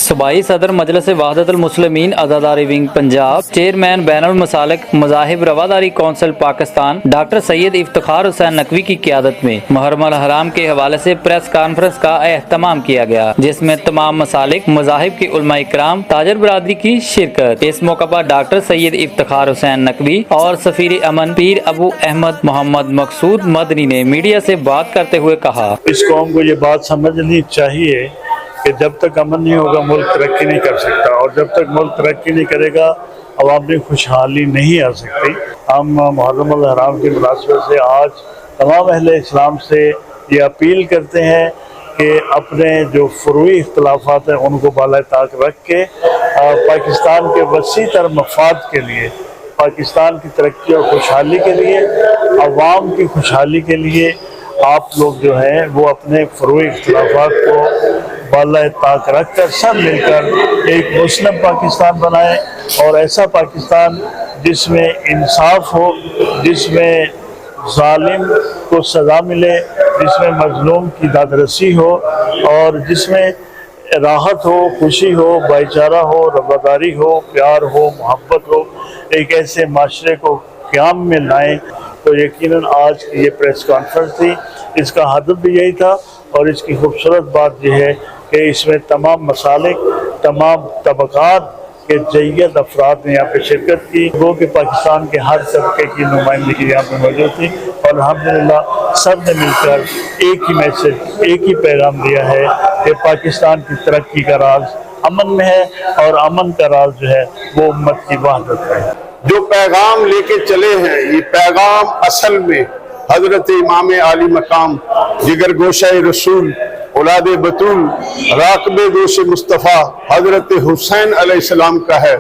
सूबाई सदर Majlis Wahdatul Muslimeen Azadari wing Punjab, chairman Bainul Masalik Mazahib Rawadari council Pakistan doctor Syed Iftikhar Hussain Naqvi की क़ियादत में मुहर्रम अल हराम के हवाले से प्रेस कॉन्फ्रेंस का एहतमाम किया गया, जिसमें तमाम मसालिक मज़ाहिब के उलमा इकराम ताजर बरादरी की शिरकत। इस मौका पर डॉक्टर सैयद इफ्तिखार हुसैन नकवी और सफीर अमन पीर अबू अहमद मोहम्मद मकसूद मदनी ने मीडिया से बात करते हुए कहा, इस कौम को ये बात समझनी चाहिए कि जब तक अमन नहीं होगा मुल्क तरक्की नहीं कर सकता, और जब तक मुल्क तरक्की नहीं करेगा अवाम में खुशहाली नहीं आ सकती। हम मुहर्रम अल हराम की मुनासिबत से आज तमाम अहले इस्लाम से ये अपील करते हैं कि अपने जो फुरूई इख्तलाफात हैं उनको बाला ताक रख के पाकिस्तान के वसी तर मफाद के लिए, पाकिस्तान की तरक्की और खुशहाली के लिए, अवाम की खुशहाली के लिए आप लोग जो हैं वो अपने फुरूई इख्तलाफात को बाला ताक रख कर सब मिलकर एक मुस्लिम पाकिस्तान बनाएं, और ऐसा पाकिस्तान जिसमें इंसाफ हो, जिसमें जालिम को सज़ा मिले, जिसमें मजलूम की दादरसी हो, और जिसमें राहत हो, खुशी हो, भाईचारा हो, रवादारी हो, प्यार हो, मोहब्बत हो, एक ऐसे माशरे को क़याम में लाएं। तो यकीनन आज की ये प्रेस कॉन्फ्रेंस थी, इसका हदफ भी यही था, और इसकी खूबसूरत बात यह है कि इसमें तमाम मसालिक, तमाम तबकात के जय्यद अफराद ने यहाँ पे शिरकत की। वो कि पाकिस्तान के हर तबके की नुमाइंदगी यहाँ पे मौजूद थी, और अल्हम्दुलिल्लाह सब ने मिलकर एक ही मैसेज, एक ही पैगाम दिया है कि पाकिस्तान की तरक्की का राज अमन में है, और अमन का राज जो है वो उम्मत की वहदत में है। जो पैगाम लेके चले हैं, ये पैगाम असल में हजरत इमाम आली मकाम जिगर गोशा रसूल औलाद बतूल राकबे दोष मुस्तफ़ा हजरत हुसैन अलैहिस्सलाम का है।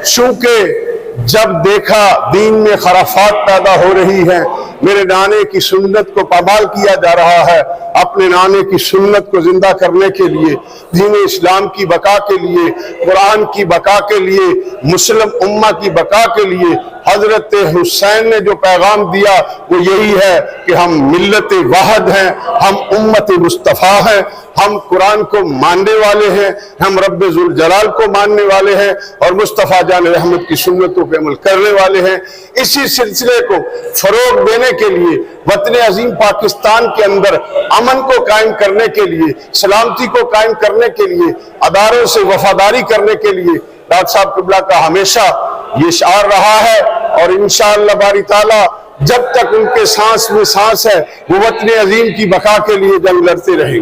चूँकि जब देखा दीन में खराफात पैदा हो रही हैं, मेरे नाने की सुन्नत को पामाल किया जा रहा है, अपने नाने की सुन्नत को जिंदा करने के लिए, दीन इस्लाम की बका के लिए, कुरान की बका के लिए, मुस्लिम उम्मा की बका के लिए हजरत हुसैन ने जो पैगाम दिया वो यही है कि हम मिल्लत वाहद हैं, हम उम्मत मुस्तफ़ा हैं, हम कुरान को मानने वाले हैं, हम रब्बे जुल जलाल को मानने वाले हैं, और मुस्तफ़ा जान रहमत की सुन्नतों पे अमल करने वाले हैं। इसी सिलसिले को फरोग देने के लिए, वतन अजीम पाकिस्तान के अंदर अमन को कायम करने के लिए, सलामती को कायम करने के लिए, अदारों से वफादारी करने के लिए डॉक्टर साहब क़िबला का हमेशा ये शार रहा है, और इंशाअल्लाह बारी ताला जब तक उनके सांस में सांस है वो वतन अजीम की बका के लिए जंग लड़ते रहेंगे।